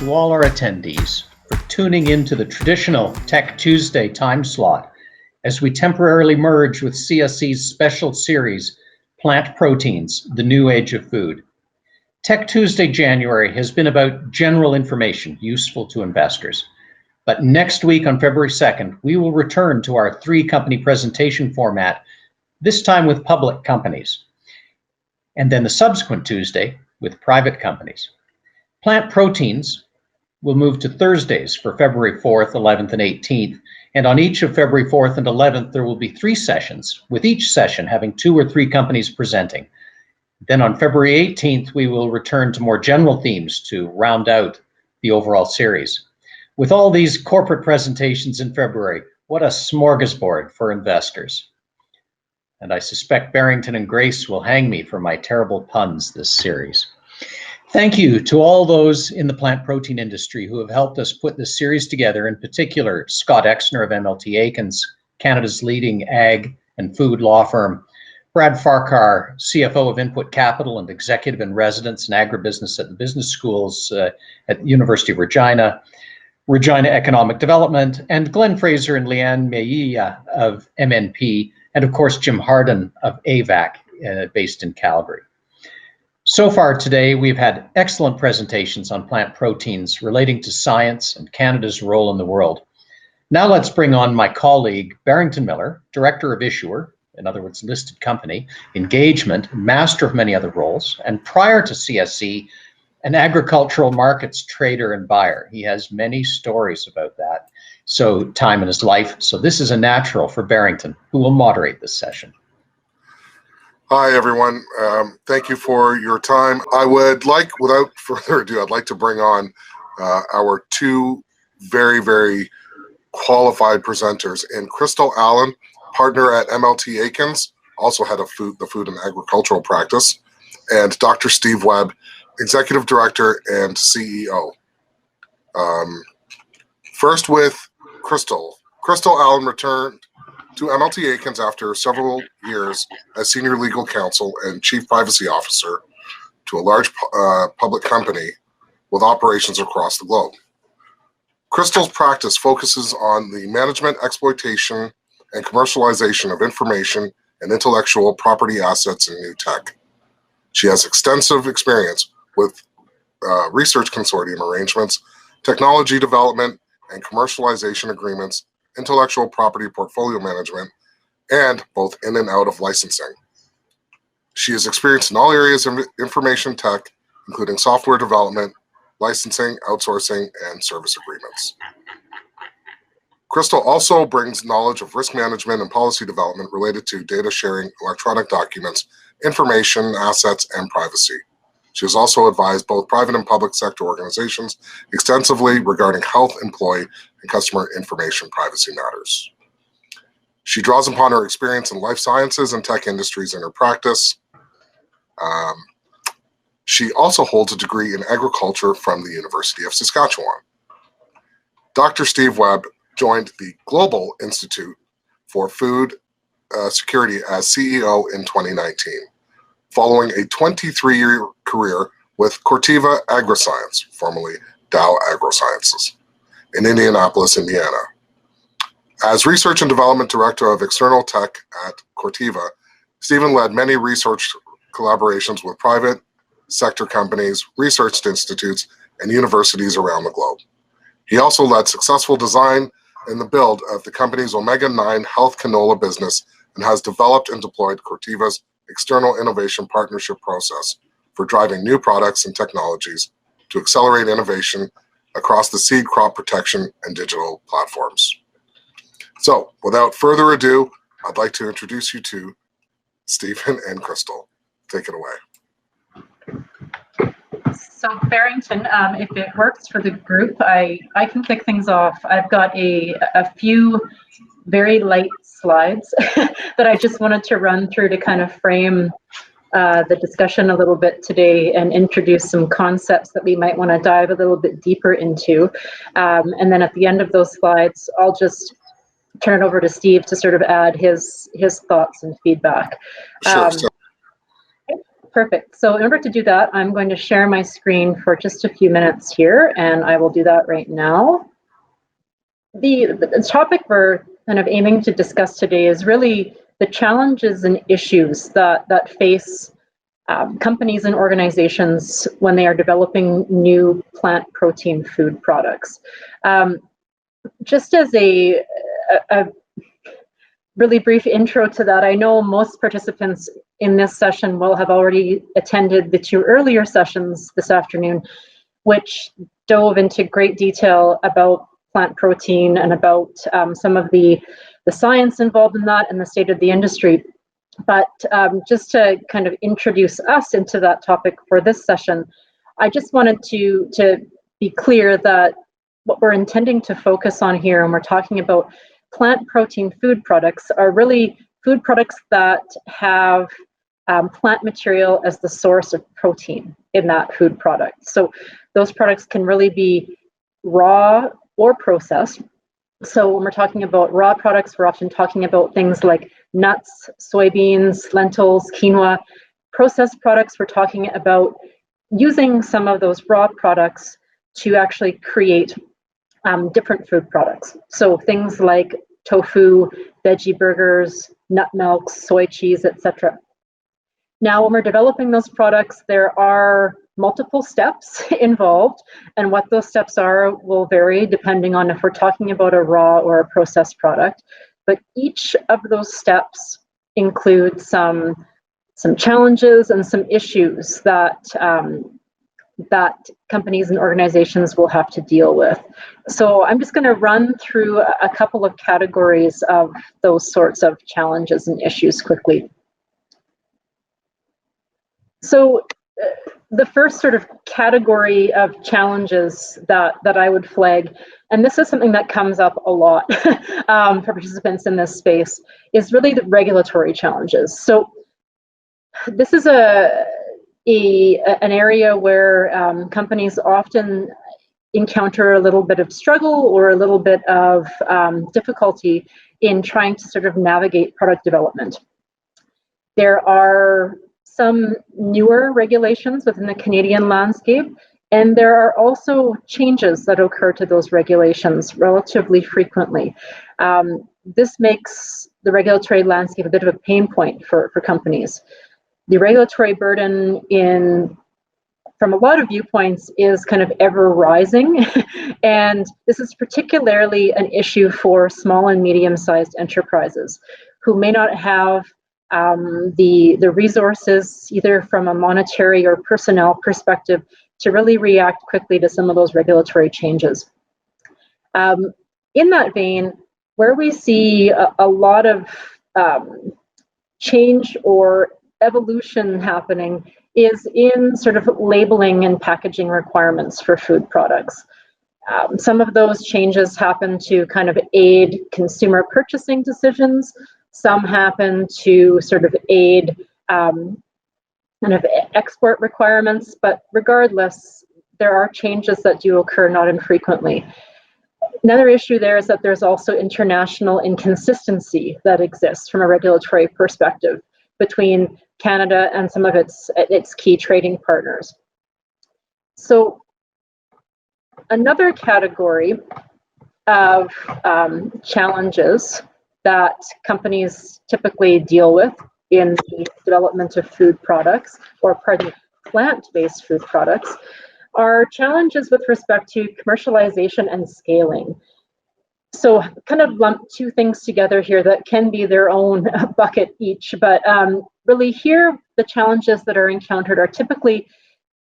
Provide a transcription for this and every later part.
to all our attendees for tuning into the traditional Tech Tuesday time slot as we temporarily merge with CSC's special series, Plant Proteins, the New Age of Food. Tech Tuesday January has been about general information useful to investors. But next week on February 2nd, we will return to our three-company presentation format, this time with public companies. And then the subsequent Tuesday with private companies. Plant Proteins will move to Thursdays for February 4th, 11th, and 18th. And on each of February 4th and 11th, there will be 3 sessions, with each session having 2 or 3 companies presenting. Then on February 18th, we will return to more general themes to round out the overall series. With all these corporate presentations in February, what a smorgasbord for investors. And I suspect Barrington and Grace will hang me for my terrible puns this series. Thank you to all those in the plant protein industry who have helped us put this series together, in particular Scott Exner of MLT Aikins, Canada's leading ag and food law firm, Brad Farquhar, CFO of Input Capital and Executive in Residence in Agribusiness at the Business Schools at the University of Regina Economic Development, and Glenn Fraser and Leanne Meia of MNP, and of course Jim Harden of AVAC based in Calgary. So far today, we've had excellent presentations on plant proteins relating to science and Canada's role in the world. Now let's bring on my colleague, Barrington Miller, Director of Issuer, in other words, listed company, engagement, master of many other roles, and prior to CSC, an agricultural markets trader and buyer. He has many stories about that, time in his life. So this is a natural for Barrington, who will moderate this session. Hi, everyone. Thank you for your time. I would like, without further ado, I'd like to bring on our 2 very, very qualified presenters, in Kristal Allen, partner at MLT Aikins, also head of the food and agricultural practice, and Dr. Steve Webb, Executive Director and CEO. First with Kristal. Kristal Allen returned to MLT Aikins after several years as Senior Legal Counsel and Chief Privacy Officer to a large public company with operations across the globe. Kristal's practice focuses on the management, exploitation, and commercialization of information and intellectual property assets in new tech. She has extensive experience with research consortium arrangements, technology development and commercialization agreements, intellectual property portfolio management, and both in and out of licensing. She is experienced in all areas of information tech, including software development, licensing, outsourcing, and service agreements. Kristal also brings knowledge of risk management and policy development related to data sharing, electronic documents, information, assets, and privacy. She has also advised both private and public sector organizations extensively regarding health, employee, and customer information privacy matters. She draws upon her experience in life sciences and tech industries in her practice. She also holds a degree in agriculture from the University of Saskatchewan. Dr. Steve Webb joined the Global Institute for Food Security as CEO in 2019, following a 23-year career with Corteva Agriscience, formerly Dow AgroSciences, in Indianapolis, Indiana. As Research and Development Director of External Tech at Corteva, Stephen led many research collaborations with private sector companies, research institutes, and universities around the globe. He also led successful design and the build of the company's Omega-9 health canola business and has developed and deployed Corteva's external innovation partnership process for driving new products and technologies to accelerate innovation across the seed, crop protection, and digital platforms. So, without further ado, I'd like to introduce you to Stephen and Kristal. Take it away. So Barrington, if it works for the group, I can kick things off. I've got a few very light slides that I just wanted to run through to kind of frame the discussion a little bit today and introduce some concepts that we might want to dive a little bit deeper into. And then at the end of those slides, I'll just turn it over to Steve to sort of add his thoughts and feedback. Sure. Perfect. So in order to do that, I'm going to share my screen for just a few minutes here, and I will do that right now. The topic we're kind of aiming to discuss today is really the challenges and issues that face companies and organizations when they are developing new plant protein food products. Just as a really brief intro to that, I know most participants in this session will have already attended the 2 earlier sessions this afternoon, which dove into great detail about plant protein and about some of the science involved in that and the state of the industry. But just to kind of introduce us into that topic for this session, I just wanted to be clear that what we're intending to focus on here, and we're talking about plant protein food products, are really food products that have plant material as the source of protein in that food product. So those products can really be raw or processed. So when we're talking about raw products, we're often talking about things like nuts, soybeans, lentils, quinoa. Processed products, we're talking about using some of those raw products to actually create different food products. So things like tofu, veggie burgers, nut milks, soy cheese, etc. Now, when we're developing those products, there are multiple steps involved, and what those steps are will vary depending on if we're talking about a raw or a processed product. But each of those steps include some challenges and some issues that that companies and organizations will have to deal with. So I'm just going to run through a couple of categories of those sorts of challenges and issues quickly. So the first sort of category of challenges that I would flag, and this is something that comes up a lot for participants in this space, is really the regulatory challenges. So this is an area where companies often encounter a little bit of struggle or a little bit of difficulty in trying to sort of navigate product development. There are some newer regulations within the Canadian landscape, and there are also changes that occur to those regulations relatively frequently. This makes the regulatory landscape a bit of a pain point for companies. The regulatory burden from a lot of viewpoints is kind of ever rising, and this is particularly an issue for small and medium-sized enterprises who may not have the resources, either from a monetary or personnel perspective, to really react quickly to some of those regulatory changes. In that vein, where we see a lot of change or evolution happening is in sort of labeling and packaging requirements for food products. Some of those changes happen to kind of aid consumer purchasing decisions. Some happen to sort of aid kind of export requirements, but regardless, there are changes that do occur not infrequently. Another issue there is that there's also international inconsistency that exists from a regulatory perspective between Canada and some of its key trading partners. So another category of challenges that companies typically deal with in the development of food products, or pardon, plant-based food products, are challenges with respect to commercialization and scaling. So kind of lump 2 things together here that can be their own bucket each, but really here the challenges that are encountered are typically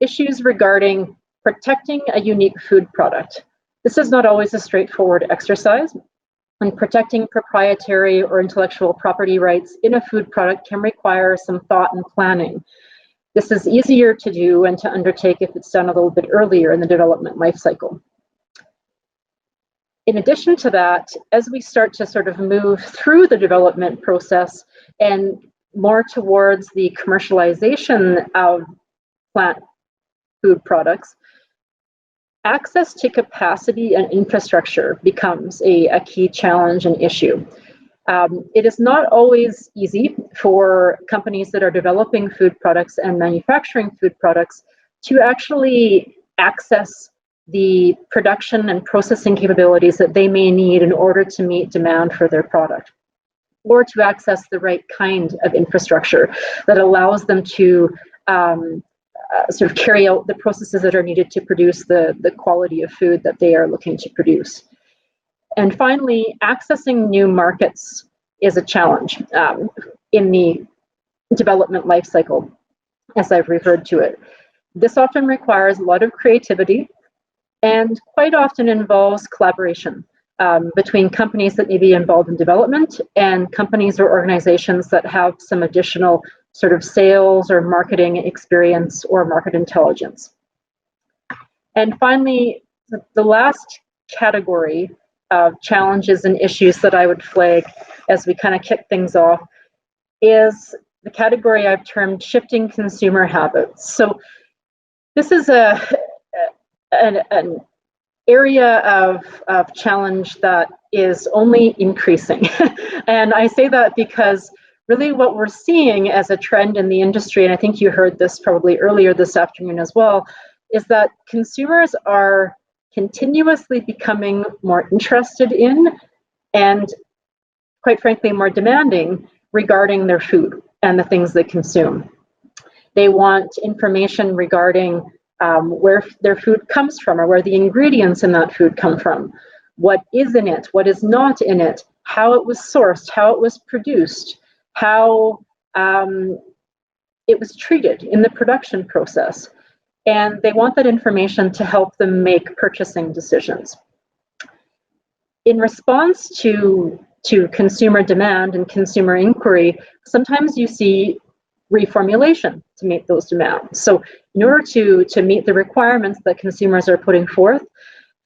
issues regarding protecting a unique food product. This is not always a straightforward exercise, and protecting proprietary or intellectual property rights in a food product can require some thought and planning. This is easier to do and to undertake if it's done a little bit earlier in the development life cycle. In addition to that, as we start to sort of move through the development process and more towards the commercialization of plant food products, access to capacity and infrastructure becomes a key challenge and issue. It is not always easy for companies that are developing food products and manufacturing food products to actually access the production and processing capabilities that they may need in order to meet demand for their product, or to access the right kind of infrastructure that allows them to sort of carry out the processes that are needed to produce the quality of food that they are looking to produce. And finally, accessing new markets is a challenge in the development life cycle, as I've referred to it. This often requires a lot of creativity and quite often involves collaboration between companies that may be involved in development and companies or organizations that have some additional sort of sales or marketing experience or market intelligence. And finally, the last category of challenges and issues that I would flag as we kind of kick things off is the category I've termed shifting consumer habits. So this is an area of challenge that is only increasing. And I say that because really what we're seeing as a trend in the industry, and I think you heard this probably earlier this afternoon as well, is that consumers are continuously becoming more interested in and, quite frankly, more demanding regarding their food and the things they consume. They want information regarding where their food comes from, or where the ingredients in that food come from, what is in it, what is not in it, how it was sourced, how it was produced, how it was treated in the production process. And they want that information to help them make purchasing decisions. In response to consumer demand and consumer inquiry, sometimes you see reformulation to meet those demands. So in order to meet the requirements that consumers are putting forth,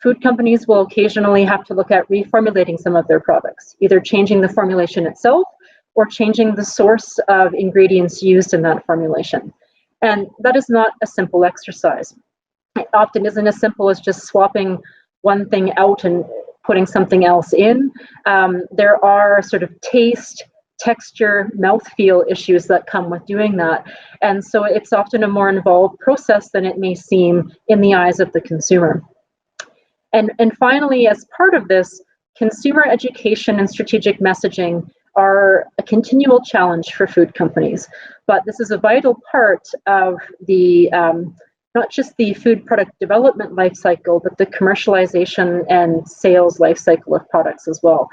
food companies will occasionally have to look at reformulating some of their products, either changing the formulation itself or changing the source of ingredients used in that formulation. And that is not a simple exercise. It often isn't as simple as just swapping one thing out and putting something else in. There are sort of taste, texture, mouthfeel issues that come with doing that. And so it's often a more involved process than it may seem in the eyes of the consumer. And finally, as part of this, consumer education and strategic messaging are a continual challenge for food companies. But this is a vital part of the not just the food product development life cycle, but the commercialization and sales life cycle of products as well.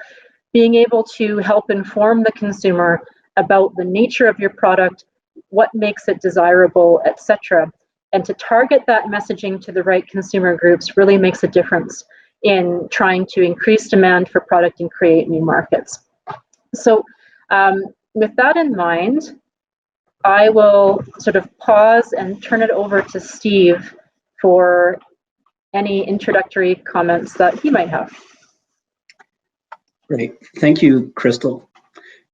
Being able to help inform the consumer about the nature of your product, what makes it desirable, etc., and to target that messaging to the right consumer groups really makes a difference in trying to increase demand for product and create new markets. So with that in mind, I will sort of pause and turn it over to Steve for any introductory comments that he might have. Great. Thank you, Kristal.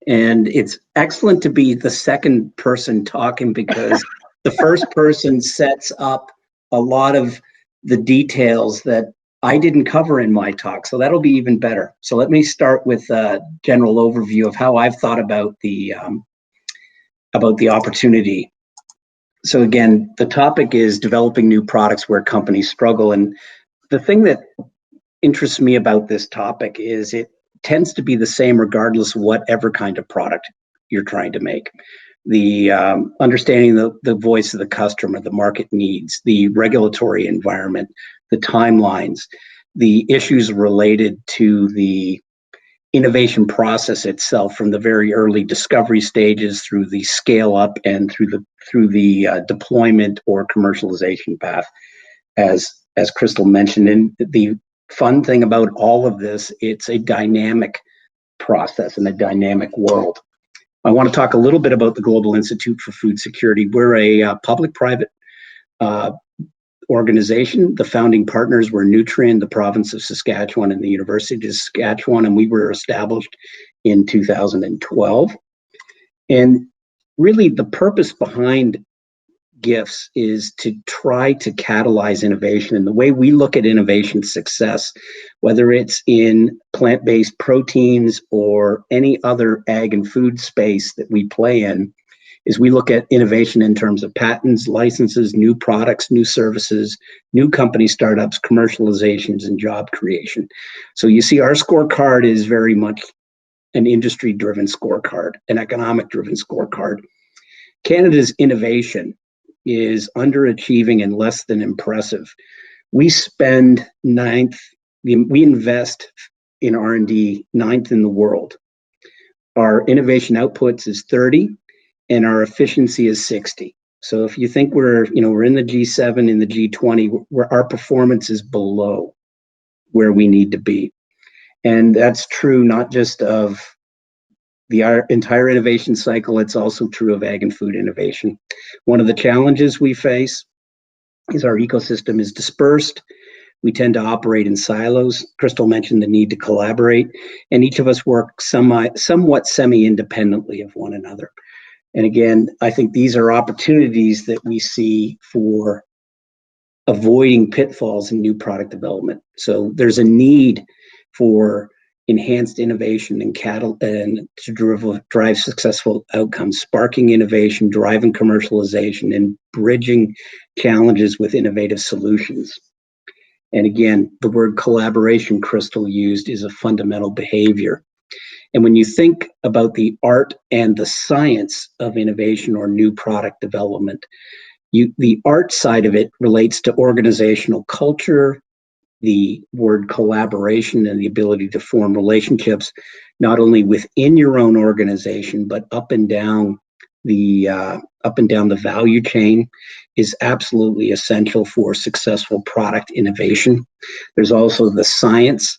And it's excellent to be the second person talking, because the first person sets up a lot of the details that I didn't cover in my talk, so that'll be even better. So let me start with a general overview of how I've thought about the opportunity. So again, the topic is developing new products where companies struggle. And the thing that interests me about this topic is it tends to be the same regardless of whatever kind of product you're trying to make. The understanding the voice of the customer, the market needs, the regulatory environment, the timelines, the issues related to the innovation process itself, from the very early discovery stages through the scale up and through the deployment or commercialization path, as Kristal mentioned. And the fun thing about all of this, it's a dynamic process in a dynamic world. I want to talk a little bit about the Global Institute for Food Security. We're a public-private organization. The founding partners were Nutrien, the province of Saskatchewan, and the University of Saskatchewan, and we were established in 2012. And really the purpose behind GIFs is to try to catalyze innovation. And the way we look at innovation success, whether it's in plant-based proteins or any other ag and food space that we play in, is we look at innovation in terms of patents, licenses, new products, new services, new company startups, commercializations, and job creation. So you see our scorecard is very much an industry-driven scorecard, an economic-driven scorecard. Canada's innovation is underachieving and less than impressive. We spend we invest in R&D ninth in the world. Our innovation outputs is 30, and our efficiency is 60. So if you think we're in the G7, in the G20, where our performance is below where we need to be. And that's true not just of the entire innovation cycle, it's also true of ag and food innovation. One of the challenges we face is our ecosystem is dispersed. We tend to operate in silos. Kristal mentioned the need to collaborate, and each of us work somewhat semi-independently of one another. And again, I think these are opportunities that we see for avoiding pitfalls in new product development. So there's a need for enhanced innovation and to drive successful outcomes, sparking innovation, driving commercialization, and bridging challenges with innovative solutions. And again, the word collaboration Kristal used is a fundamental behavior. And when you think about the art and the science of innovation or new product development, the art side of it relates to organizational culture, the word collaboration, and the ability to form relationships, not only within your own organization, but up and down the value chain, is absolutely essential for successful product innovation. There's also the science.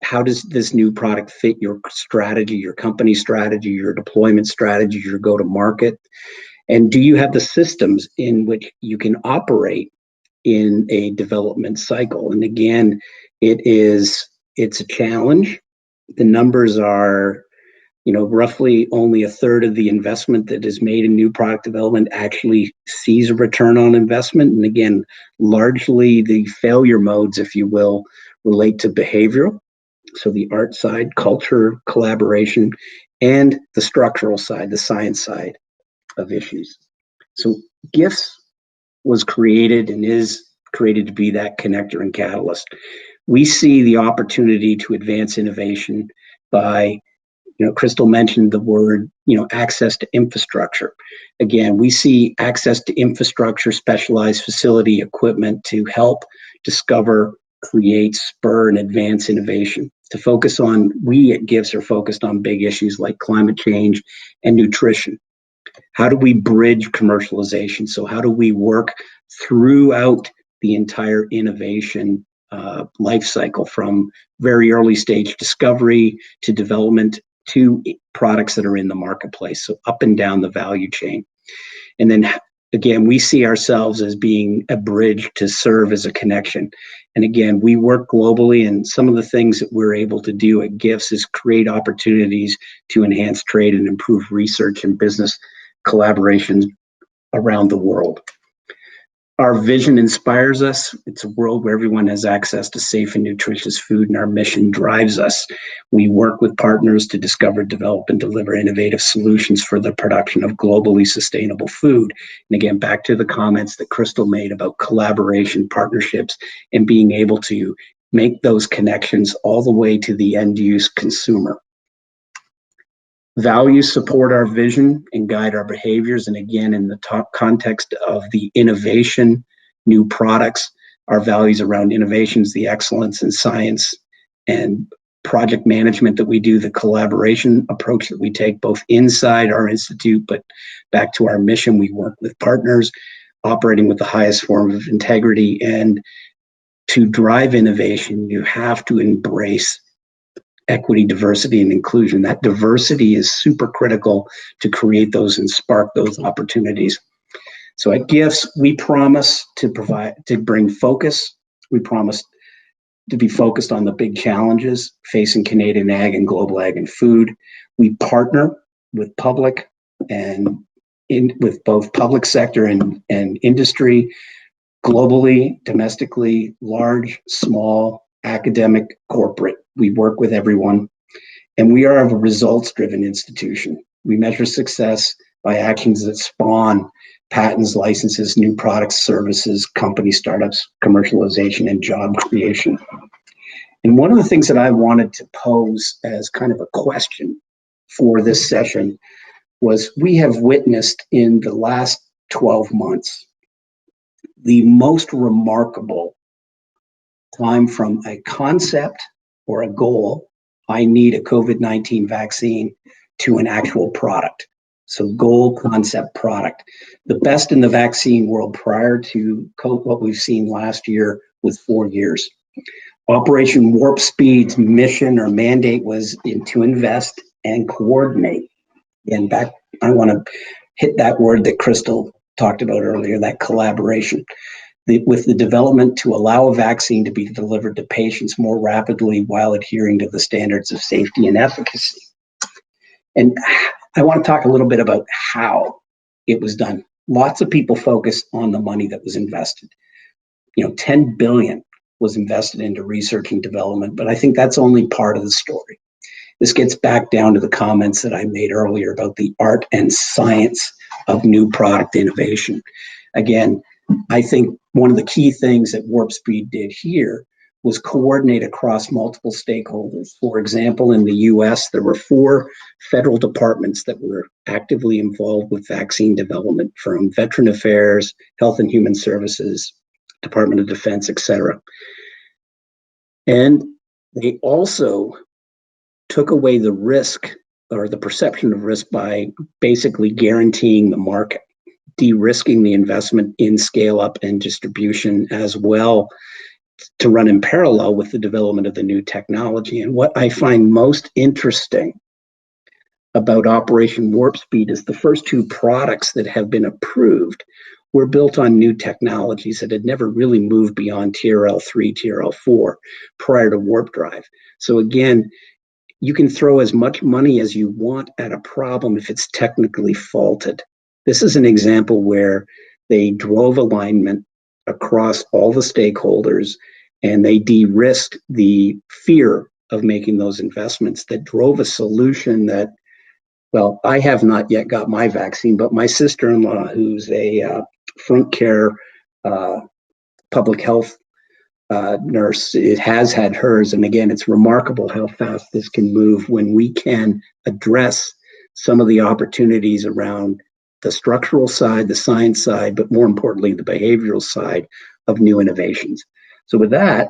How does this new product fit your strategy, your company strategy, your deployment strategy, your go-to-market? And do you have the systems in which you can operate in a development cycle? And again, it's a challenge. The numbers are, roughly only a third of the investment that is made in new product development actually sees a return on investment. And again, largely the failure modes, if you will, relate to behavioral. So the art side, culture, collaboration, and the structural side, the science side of issues. So GIFs was created and is created to be that connector and catalyst. We see the opportunity to advance innovation by, Kristal mentioned the word, access to infrastructure. Again, we see access to infrastructure, specialized facility equipment to help discover, create, spur, and advance innovation. We at GIFs are focused on big issues like climate change and nutrition. How do we bridge commercialization? So how do we work throughout the entire innovation life cycle, from very early stage discovery to development to products that are in the marketplace, so up and down the value chain. And then again, we see ourselves as being a bridge to serve as a connection. And again, we work globally, and some of the things that we're able to do at GIFs is create opportunities to enhance trade and improve research and business collaborations around the world. Our vision inspires us. It's a world where everyone has access to safe and nutritious food, and our mission drives us. We work with partners to discover, develop, and deliver innovative solutions for the production of globally sustainable food. And again, back to the comments that Kristal made about collaboration, partnerships, and being able to make those connections all the way to the end-use consumer. Values support our vision and guide our behaviors. And again, in the context of the innovation, new products, our values around innovations, the excellence in science and project management that we do, the collaboration approach that we take both inside our institute, but back to our mission, we work with partners operating with the highest form of integrity. And to drive innovation, you have to embrace equity, diversity, and inclusion. That diversity is super critical to create those and spark those opportunities. So at GIFs, we promise to bring focus. We promise to be focused on the big challenges facing Canadian ag and global ag and food. We partner with public and with both public sector and industry, globally, domestically, large, small, academic, corporate. We work with everyone, and we are a results-driven institution. We measure success by actions that spawn patents, licenses, new products, services, company startups, commercialization, and job creation. And one of the things that I wanted to pose as kind of a question for this session was, we have witnessed in the last 12 months the most remarkable time from a concept or a goal, I need a COVID-19 vaccine, to an actual product. So goal, concept, product. The best in the vaccine world prior to what we've seen last year was 4 years. Operation Warp Speed's mission or mandate was to invest and coordinate. And back, I want to hit that word that Kristal talked about earlier, that collaboration. With the development to allow a vaccine to be delivered to patients more rapidly while adhering to the standards of safety and efficacy. And I want to talk a little bit about how it was done. Lots of people focus on the money that was invested. 10 billion was invested into research and development, but I think that's only part of the story. This gets back down to the comments that I made earlier about the art and science of new product innovation. Again, I think one of the key things that Warp Speed did here was coordinate across multiple stakeholders. For example, in the US, there were 4 federal departments that were actively involved with vaccine development, from Veteran Affairs, Health and Human Services, Department of Defense, etc. And they also took away the risk or the perception of risk by basically guaranteeing the market, de-risking the investment in scale up and distribution, as well to run in parallel with the development of the new technology. And what I find most interesting about Operation Warp Speed is the first 2 products that have been approved were built on new technologies that had never really moved beyond TRL3, TRL4 prior to Warp Drive. So again, you can throw as much money as you want at a problem if it's technically faulted. This is an example where they drove alignment across all the stakeholders, and they de-risked the fear of making those investments that drove a solution that, well, I have not yet got my vaccine, but my sister-in-law, who's a front care public health nurse, it has had hers. And again, it's remarkable how fast this can move when we can address some of the opportunities around the structural side, the science side, but more importantly, the behavioral side of new innovations. So with that,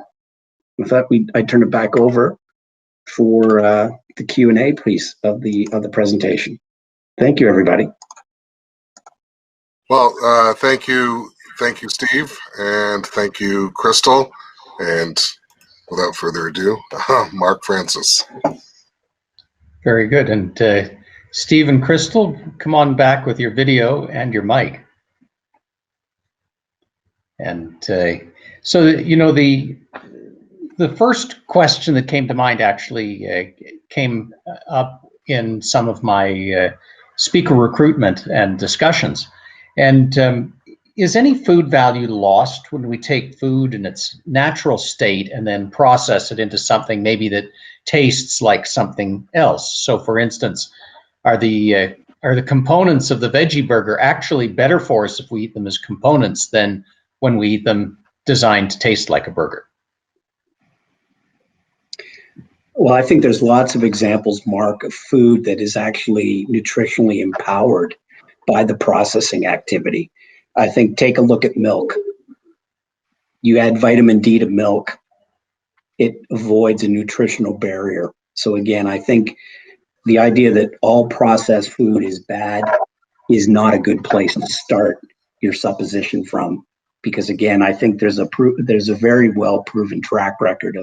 I thought I'd turn it back over for the Q&A piece of the presentation. Thank you, everybody. Well, thank you, Steve, and thank you, Kristal. And without further ado, Mark Francis. Very good. And Steve and Kristal, come on back with your video and your mic. And so, the first question that came to mind actually came up in some of my speaker recruitment and discussions. And is any food value lost when we take food in its natural state and then process it into something maybe that tastes like something else? So for instance, are the components of the veggie burger actually better for us if we eat them as components than when we eat them designed to taste like a burger? Well, I think there's lots of examples, Mark, of food that is actually nutritionally empowered by the processing activity. I think take a look at milk. You add vitamin D to milk, it avoids a nutritional barrier. So again, I think the idea that all processed food is bad is not a good place to start your supposition from, because again, I think there's a very well proven track record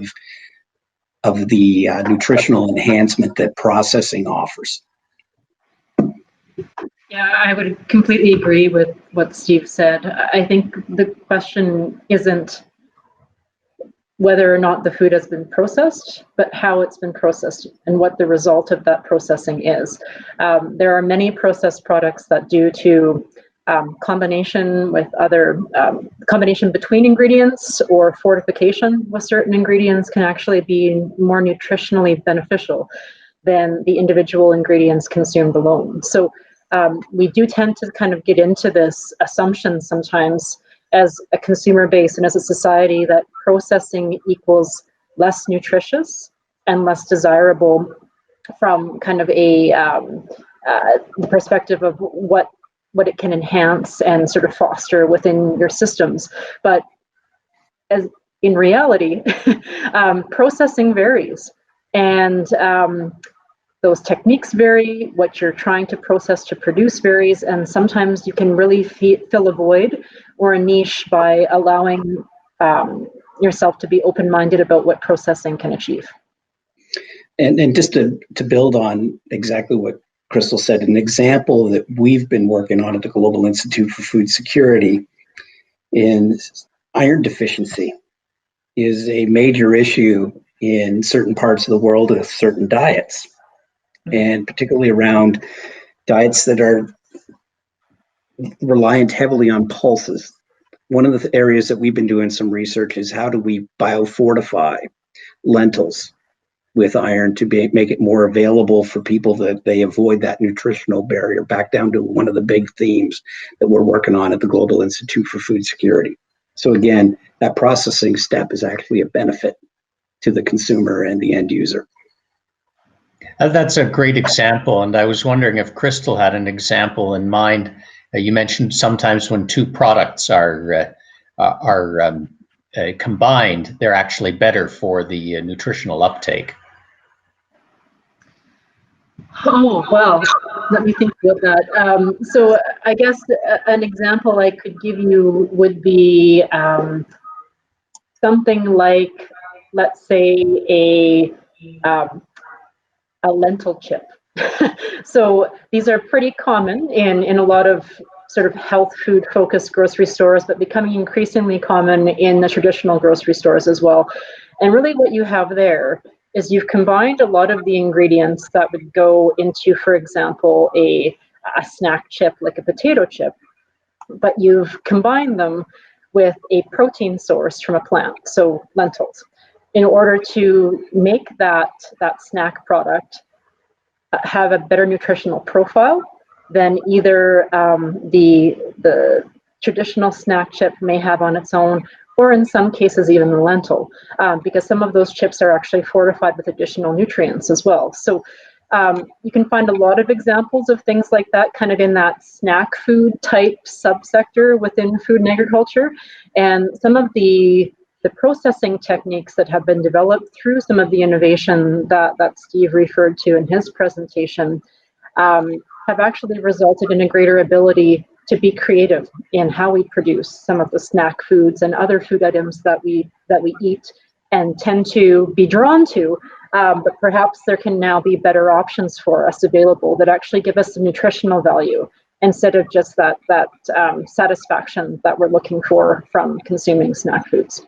of the nutritional enhancement that processing offers. Yeah, I would completely agree with what Steve said. I think the question isn't whether or not the food has been processed, but how it's been processed and what the result of that processing is. There are many processed products that, due to combination with other, combination between ingredients or fortification with certain ingredients, can actually be more nutritionally beneficial than the individual ingredients consumed alone. So we do tend to kind of get into this assumption sometimes as a consumer base and as a society that processing equals less nutritious and less desirable from kind of a the perspective of what it can enhance and sort of foster within your systems. But as in reality, processing varies, and those techniques vary, what you're trying to process to produce varies, and sometimes you can really fill a void or a niche by allowing yourself to be open-minded about what processing can achieve. And just to build on exactly what Kristal said, an example that we've been working on at the Global Institute for Food Security in iron deficiency is a major issue in certain parts of the world with certain diets, and particularly around diets that are reliant heavily on pulses. One of the areas that we've been doing some research is how do we biofortify lentils with iron to make it more available for people, that they avoid that nutritional barrier, back down to one of the big themes that we're working on at the Global Institute for Food Security. So again, that processing step is actually a benefit to the consumer and the end user. That's a great example, and I was wondering if Kristal had an example in mind. You mentioned sometimes when two products are combined, they're actually better for the nutritional uptake. Oh, wow. Let me think about that. So I guess an example I could give you would be something like, let's say, a lentil chip. So these are pretty common in a lot of sort of health food focused grocery stores, but becoming increasingly common in the traditional grocery stores as well. And really what you have there is you've combined a lot of the ingredients that would go into, for example, a snack chip like a potato chip, but you've combined them with a protein source from a plant, so lentils, in order to make that snack product have a better nutritional profile than either the traditional snack chip may have on its own, or in some cases even the lentil, because some of those chips are actually fortified with additional nutrients as well. So you can find a lot of examples of things like that, kind of in that snack food type subsector within food and agriculture. And some of the processing techniques that have been developed through some of the innovation that Steve referred to in his presentation have actually resulted in a greater ability to be creative in how we produce some of the snack foods and other food items that we eat and tend to be drawn to, but perhaps there can now be better options for us available that actually give us some nutritional value instead of just that satisfaction that we're looking for from consuming snack foods.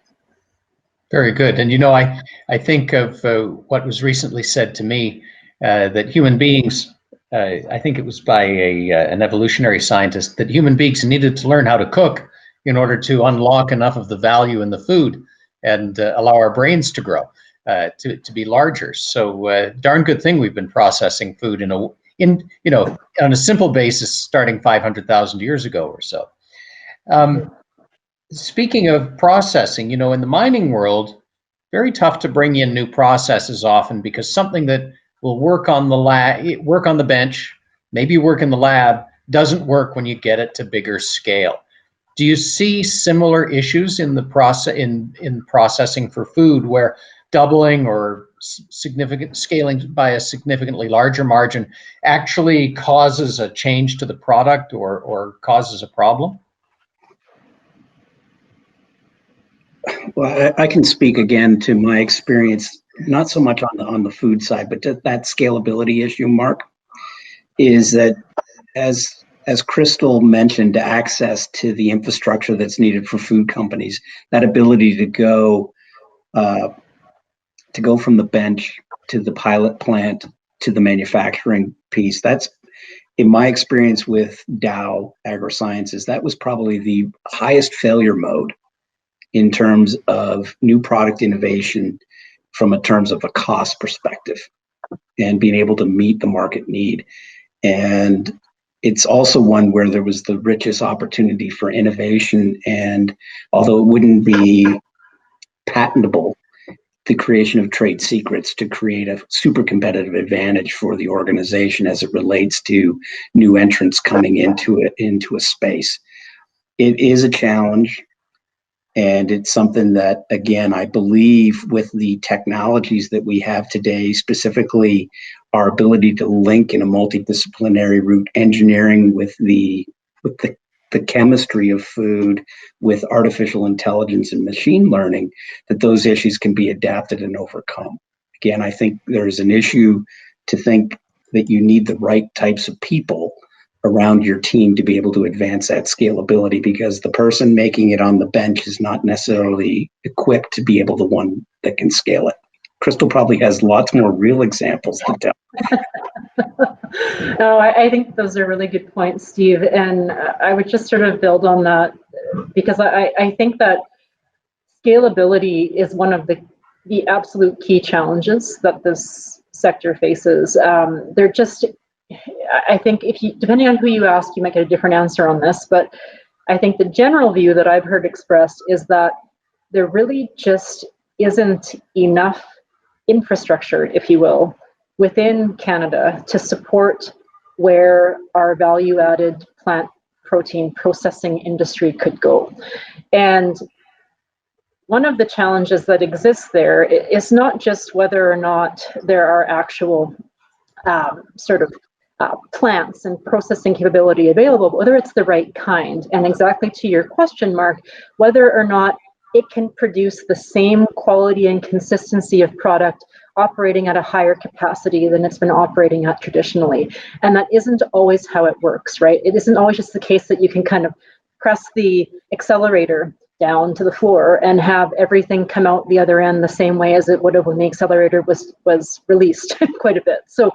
Very good. And you know, I think of what was recently said to me, that human beings, I think it was by an evolutionary scientist, that human beings needed to learn how to cook in order to unlock enough of the value in the food and allow our brains to grow, to be larger. So darn good thing we've been processing food on a simple basis starting 500,000 years ago or so. Speaking of processing, you know, in the mining world, very tough to bring in new processes often, because something that will work on the bench, maybe work in the lab, doesn't work when you get it to bigger scale. Do you see similar issues in the processing for food, where doubling or significant scaling by a significantly larger margin actually causes a change to the product or causes a problem? Well, I can speak again to my experience, not so much on the food side, but just that scalability issue, Mark, is that as Kristal mentioned, access to the infrastructure that's needed for food companies, that ability to go to go from the bench to the pilot plant to the manufacturing piece. That's, in my experience with Dow AgroSciences, that was probably the highest failure mode in terms of new product innovation from a terms of a cost perspective and being able to meet the market need. And it's also one where there was the richest opportunity for innovation. And although it wouldn't be patentable, the creation of trade secrets to create a super competitive advantage for the organization as it relates to new entrants coming into a space. It is a challenge. And it's something that, again, I believe with the technologies that we have today, specifically our ability to link in a multidisciplinary route, engineering with the chemistry of food, with artificial intelligence and machine learning, that those issues can be adapted and overcome. Again, I think there's an issue to think that you need the right types of people around your team to be able to advance that scalability, because the person making it on the bench is not necessarily equipped to be able the one that can scale it. Kristal probably has lots more real examples to tell. No, I think those are really good points, Steve. And I would just sort of build on that, because I think that scalability is one of the absolute key challenges that this sector faces. They're just, I think if you, depending on who you ask, you might get a different answer on this, but I think the general view that I've heard expressed is that there really just isn't enough infrastructure, if you will, within Canada to support where our value-added plant protein processing industry could go. And one of the challenges that exists there is not just whether or not there are actual plants and processing capability available, but whether it's the right kind. And exactly to your question, Mark, whether or not it can produce the same quality and consistency of product operating at a higher capacity than it's been operating at traditionally. And that isn't always how it works, right? It isn't always just the case that you can kind of press the accelerator down to the floor and have everything come out the other end the same way as it would have when the accelerator was released quite a bit. So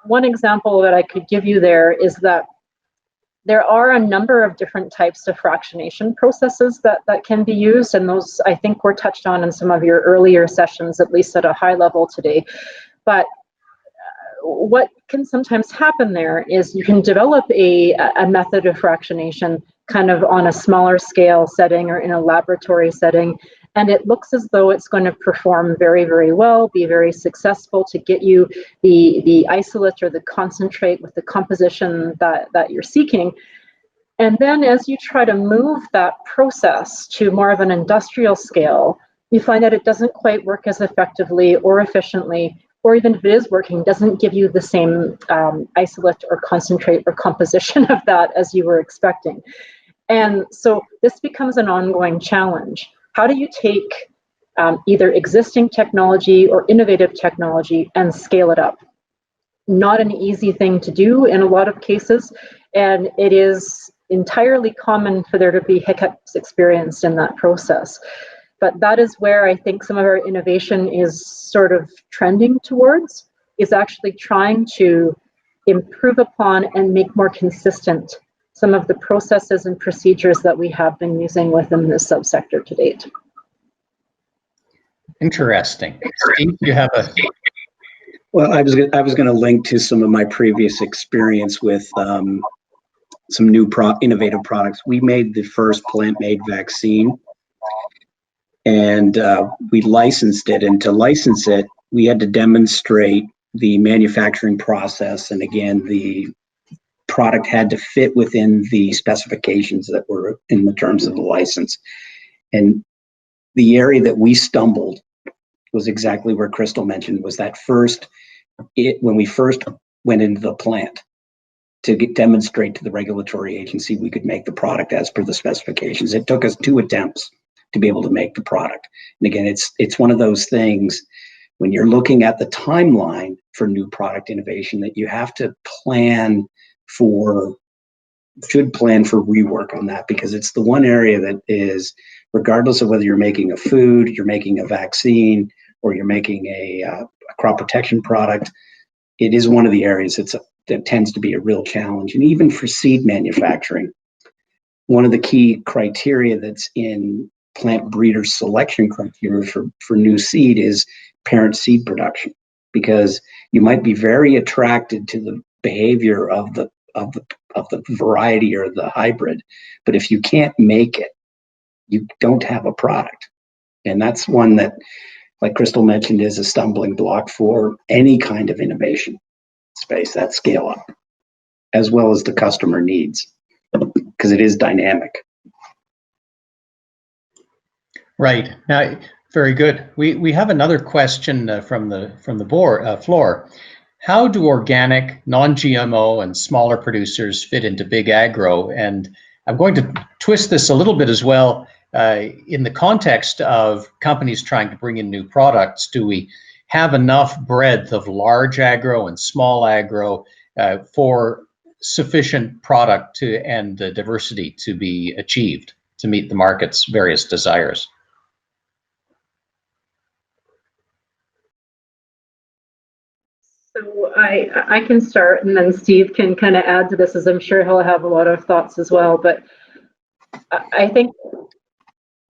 one example that I could give you there is that there are a number of different types of fractionation processes that can be used, and those I think were touched on in some of your earlier sessions, at least at a high level today. But what can sometimes happen there is you can develop a method of fractionation kind of on a smaller scale setting or in a laboratory setting, and it looks as though it's going to perform very, very well, be very successful to get you the isolate or the concentrate with the composition that you're seeking. And then as you try to move that process to more of an industrial scale, you find that it doesn't quite work as effectively or efficiently, or even if it is working, doesn't give you the same isolate or concentrate or composition of that as you were expecting. And so this becomes an ongoing challenge. How do you take either existing technology or innovative technology and scale it up? Not an easy thing to do in a lot of cases, and it is entirely common for there to be hiccups experienced in that process. But that is where I think some of our innovation is sort of trending towards, is actually trying to improve upon and make more consistent some of the processes and procedures that we have been using within this subsector to date. Interesting. Steve, you have a... Well, I was going to link to some of my previous experience with some new innovative products. We made the first plant-made vaccine, and we licensed it. And to license it, we had to demonstrate the manufacturing process, and again, the product had to fit within the specifications that were in the terms of the license. And the area that we stumbled was exactly where Kristal mentioned, was that when we first went into the plant to demonstrate to the regulatory agency we could make the product as per the specifications. It took us 2 attempts to be able to make the product. And again, it's one of those things when you're looking at the timeline for new product innovation that you have to plan for should plan for rework on that, because it's the one area that is, regardless of whether you're making a food, you're making a vaccine, or you're making a crop protection product, it is one of the areas that tends to be a real challenge. And even for seed manufacturing, one of the key criteria that's in plant breeder selection criteria for new seed is parent seed production, because you might be very attracted to the behavior of the variety or the hybrid, but if you can't make it, you don't have a product. And that's one that, like Kristal mentioned, is a stumbling block for any kind of innovation space, that scale up, as well as the customer needs, because it is dynamic. Right. Now, very good. We have another question from the floor. How do organic, non-GMO, and smaller producers fit into big agro? And I'm going to twist this a little bit as well in the context of companies trying to bring in new products. Do we have enough breadth of large agro and small agro for sufficient product and diversity to be achieved to meet the market's various desires? So I can start, and then Steve can kind of add to this, as I'm sure he'll have a lot of thoughts as well. But I think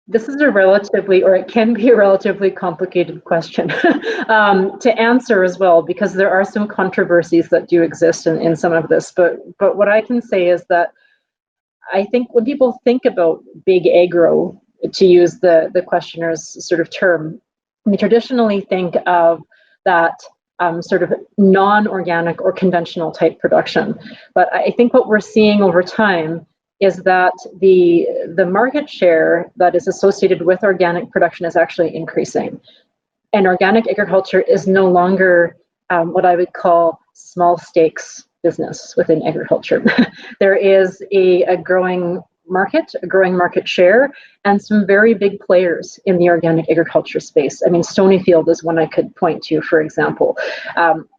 this is a relatively, or it can be a relatively complicated question to answer as well, because there are some controversies that do exist in some of this. But what I can say is that I think when people think about big agro, to use the questioner's sort of term, we traditionally think of that sort of non-organic or conventional type production. But I think what we're seeing over time is that the market share that is associated with organic production is actually increasing. And organic agriculture is no longer what I would call small stakes business within agriculture. There is a growing market share, and some very big players in the organic agriculture space. I mean, Stonyfield is one I could point to, for example.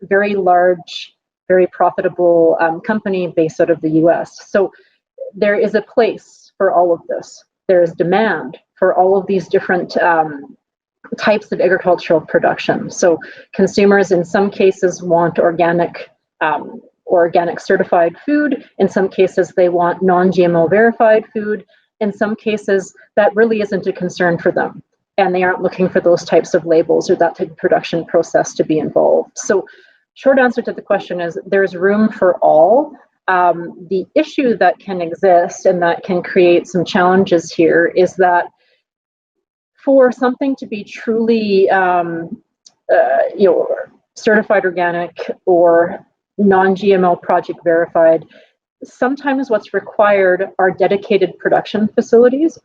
Very large, very profitable company based out of the US. So there is a place for all of this. There is demand for all of these different types of agricultural production. So consumers in some cases want organic certified food. In some cases, they want non-GMO verified food. In some cases, that really isn't a concern for them, and they aren't looking for those types of labels or that type of production process to be involved. So short answer to the question is there's room for all. The issue that can exist and that can create some challenges here is that for something to be truly certified organic or non-GMO project verified, sometimes what's required are dedicated production facilities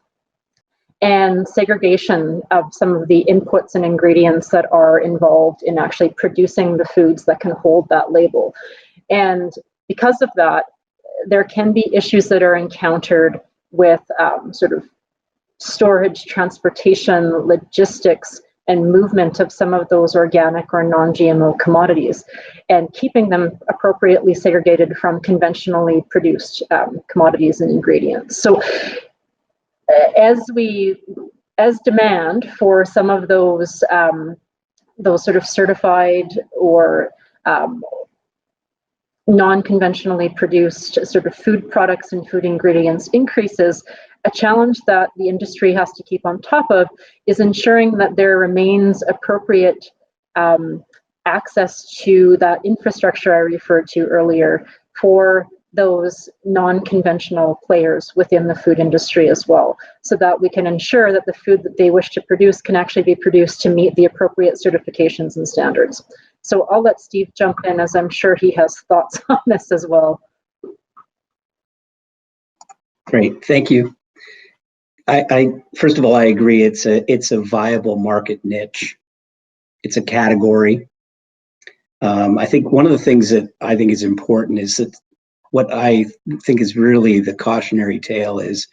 and segregation of some of the inputs and ingredients that are involved in actually producing the foods that can hold that label. And because of that, there can be issues that are encountered with sort of storage, transportation, logistics, and movement of some of those organic or non-GMO commodities, and keeping them appropriately segregated from conventionally produced commodities and ingredients. So as demand for some of those sort of certified or non-conventionally produced sort of food products and food ingredients increases, a challenge that the industry has to keep on top of is ensuring that there remains appropriate access to that infrastructure I referred to earlier for those non-conventional players within the food industry as well, so that we can ensure that the food that they wish to produce can actually be produced to meet the appropriate certifications and standards. So I'll let Steve jump in, as I'm sure he has thoughts on this as well. Great, thank you. I first of all, I agree. It's a viable market niche. It's a category. I think one of the things that I think is important is that what I think is really the cautionary tale is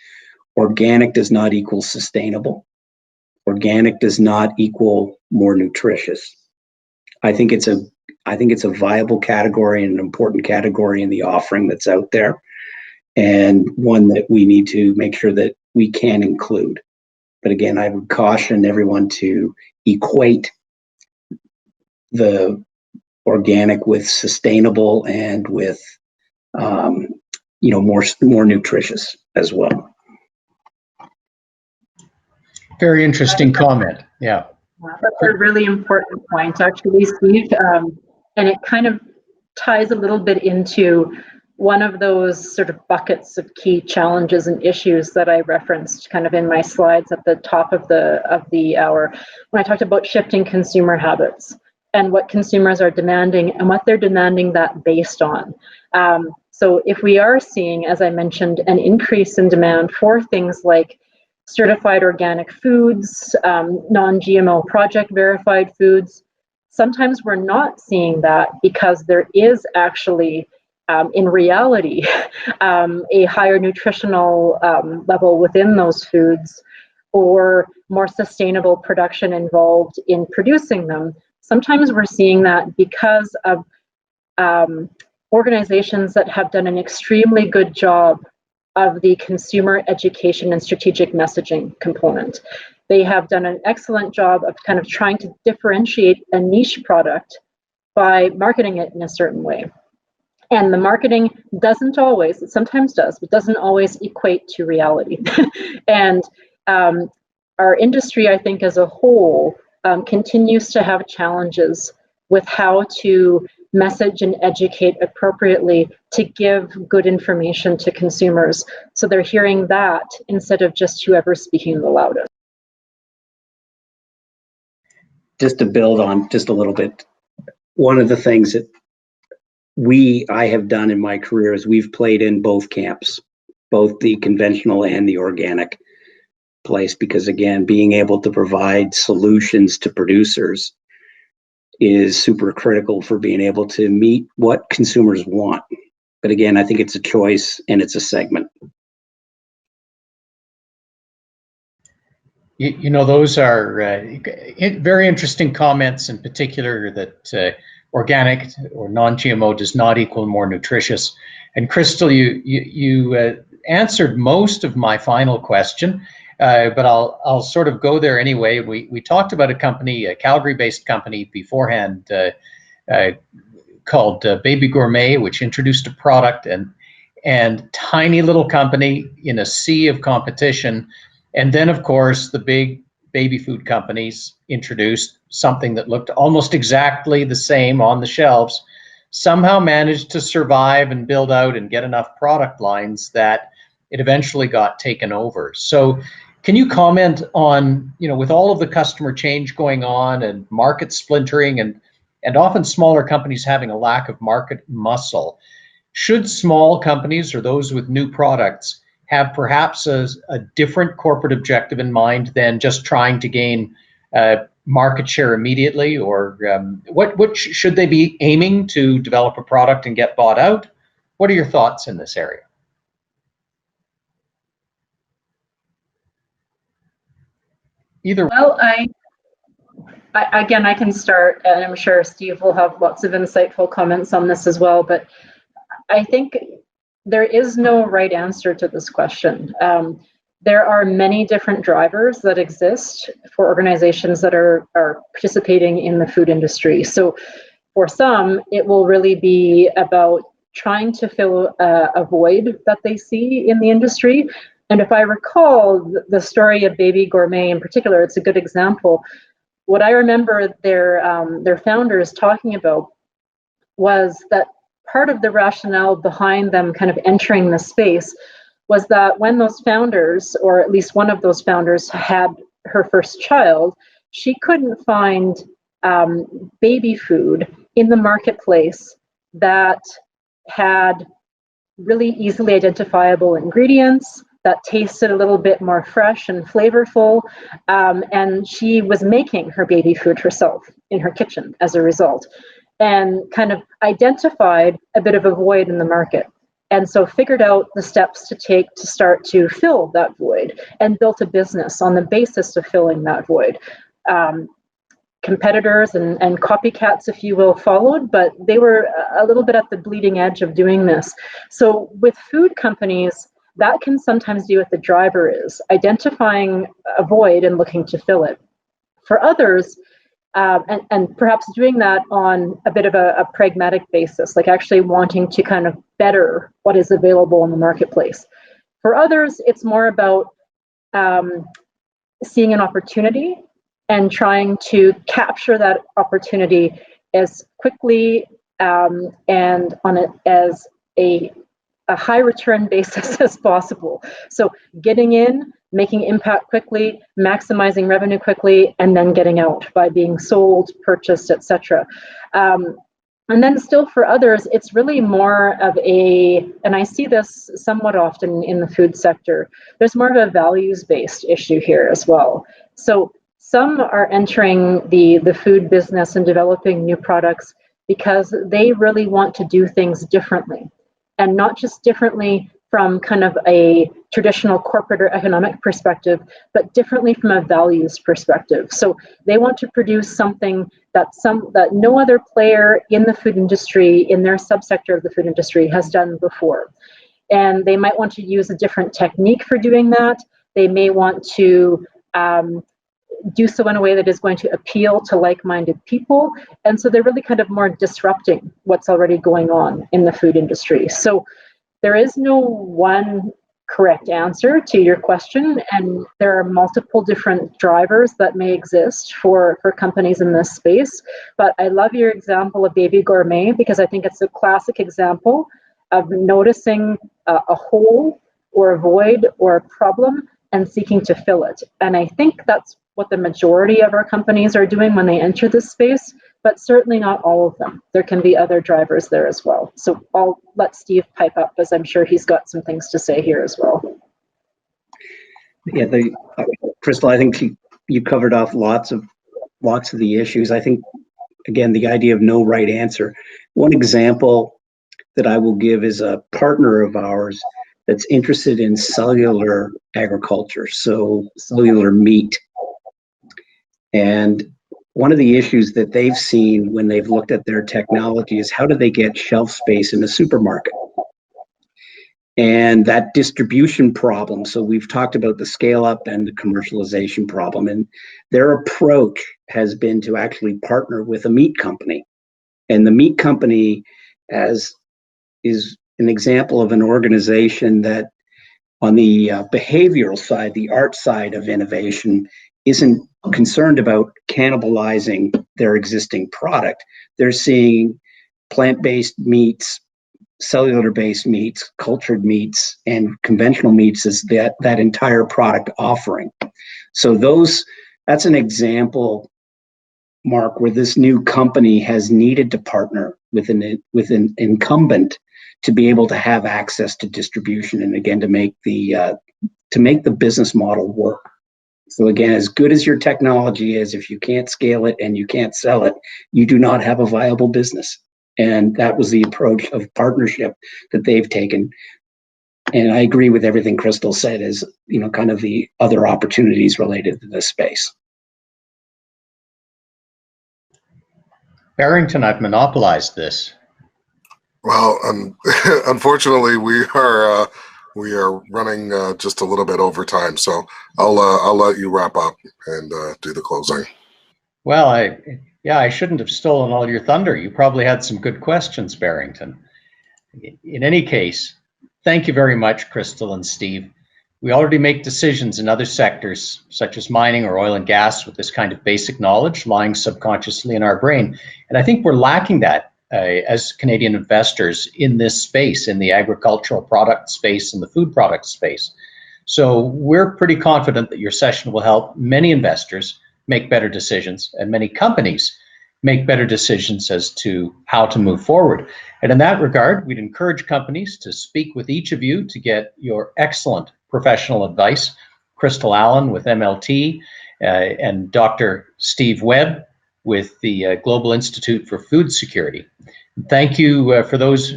organic does not equal sustainable. Organic does not equal more nutritious. I think it's a viable category and an important category in the offering that's out there. and one that we need to make sure that we can include. But again, I would caution everyone to equate the organic with sustainable and with more nutritious as well. Very interesting comment. Yeah. That's a really important point, actually, Steve. And it kind of ties a little bit into one of those sort of buckets of key challenges and issues that I referenced kind of in my slides at the top of the hour, when I talked about shifting consumer habits and what consumers are demanding and what they're demanding that based on. So if we are seeing, as I mentioned, an increase in demand for things like certified organic foods, non-GMO project verified foods, sometimes we're not seeing that because there is actually, in reality, a higher nutritional level within those foods, or more sustainable production involved in producing them. Sometimes we're seeing that because of organizations that have done an extremely good job of the consumer education and strategic messaging component. They have done an excellent job of kind of trying to differentiate a niche product by marketing it in a certain way. And the marketing doesn't always, it sometimes does, but doesn't always equate to reality. And our industry, I think, as a whole, continues to have challenges with how to message and educate appropriately to give good information to consumers, so they're hearing that instead of just whoever's speaking the loudest. Just to build on just a little bit, one of the things that I have done in my career is we've played in both camps, both the conventional and the organic place, because again, being able to provide solutions to producers is super critical for being able to meet what consumers want. But again, I think it's a choice and it's a segment. Those are very interesting comments, in particular that organic or non-GMO does not equal more nutritious. And Kristal, you answered most of my final question, but I'll sort of go there anyway. We talked about a company, a Calgary-based company beforehand called Baby Gourmet, which introduced a product, and tiny little company in a sea of competition. And then, of course, the big baby food companies introduced something that looked almost exactly the same on the shelves, somehow managed to survive and build out and get enough product lines that it eventually got taken over. So can you comment on, with all of the customer change going on and market splintering and often smaller companies having a lack of market muscle, should small companies or those with new products have perhaps a different corporate objective in mind than just trying to gain market share immediately? Or what should they be aiming to develop a product and get bought out? What are your thoughts in this area? Either. Well, I can start, and I'm sure Steve will have lots of insightful comments on this as well, but I think there is no right answer to this question. There are many different drivers that exist for organizations that are participating in the food industry. So for some, it will really be about trying to fill a void that they see in the industry. And if I recall the story of Baby Gourmet in particular, it's a good example. What I remember their founders talking about was that part of the rationale behind them kind of entering the space was that when those founders, or at least one of those founders, had her first child, she couldn't find baby food in the marketplace that had really easily identifiable ingredients, that tasted a little bit more fresh and flavorful, and she was making her baby food herself in her kitchen as a result, and kind of identified a bit of a void in the market. And so figured out the steps to take to start to fill that void, and built a business on the basis of filling that void. competitors and copycats, if you will, followed, but they were a little bit at the bleeding edge of doing this. So with food companies, that can sometimes be what the driver is, identifying a void and looking to fill it. For others, and perhaps doing that on a bit of a pragmatic basis, like actually wanting to kind of better what is available in the marketplace. For others, it's more about seeing an opportunity and trying to capture that opportunity as quickly and on it as a high return basis as possible. So getting in, making impact quickly, maximizing revenue quickly, and then getting out by being sold, purchased, etc. And then still for others, it's really more of and I see this somewhat often in the food sector, there's more of a values-based issue here as well. So some are entering the food business and developing new products because they really want to do things differently, and not just differently from kind of a traditional corporate or economic perspective, but differently from a values perspective. So they want to produce something that no other player in the food industry, in their subsector of the food industry, has done before. And they might want to use a different technique for doing that. They may want to do so in a way that is going to appeal to like-minded people. And so they're really kind of more disrupting what's already going on in the food industry. So there is no one correct answer to your question, and there are multiple different drivers that may exist for companies in this space. But I love your example of Baby Gourmet, because I think it's a classic example of noticing a hole or a void or a problem and seeking to fill it. And I think that's what the majority of our companies are doing when they enter this space, but certainly not all of them. There can be other drivers there as well. So I'll let Steve pipe up, as I'm sure he's got some things to say here as well. Yeah, Kristal, I think you covered off lots of the issues. I think, again, the idea of no right answer. One example that I will give is a partner of ours that's interested in cellular agriculture, so cellular meat. And one of the issues that they've seen when they've looked at their technology is how do they get shelf space in the supermarket? And that distribution problem, so we've talked about the scale up and the commercialization problem, and their approach has been to actually partner with a meat company. And the meat company is an example of an organization that on the behavioral side, the art side of innovation, isn't concerned about cannibalizing their existing product. They're seeing plant-based meats, cellular-based meats, cultured meats, and conventional meats as that entire product offering. So that's an example, Mark, where this new company has needed to partner with an incumbent to be able to have access to distribution, and again, to make the business model work. So again, as good as your technology is, if you can't scale it and you can't sell it, you do not have a viable business. And that was the approach of partnership that they've taken. And I agree with everything Kristal said, is, kind of the other opportunities related to this space. Barrington, I've monopolized this. Well, unfortunately, we are running just a little bit over time, so I'll let you wrap up and do the closing. Well, I shouldn't have stolen all your thunder. You probably had some good questions, Barrington. In any case, thank you very much, Kristal and Steve. We already make decisions in other sectors, such as mining or oil and gas, with this kind of basic knowledge lying subconsciously in our brain. And I think we're lacking that as Canadian investors in this space, in the agricultural product space and the food product space. So we're pretty confident that your session will help many investors make better decisions, and many companies make better decisions as to how to move forward. And in that regard, we'd encourage companies to speak with each of you to get your excellent professional advice. Kristal Allen with MLT and Dr. Steve Webb with the Global Institute for Food Security. Thank you for those,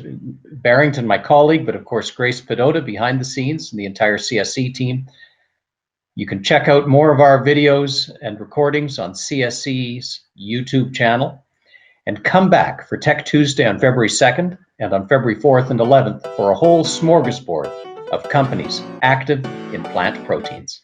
Barrington, my colleague, but of course, Grace Pedota behind the scenes and the entire CSE team. You can check out more of our videos and recordings on CSE's YouTube channel, and come back for Tech Tuesday on February 2nd and on February 4th and 11th for a whole smorgasbord of companies active in plant proteins.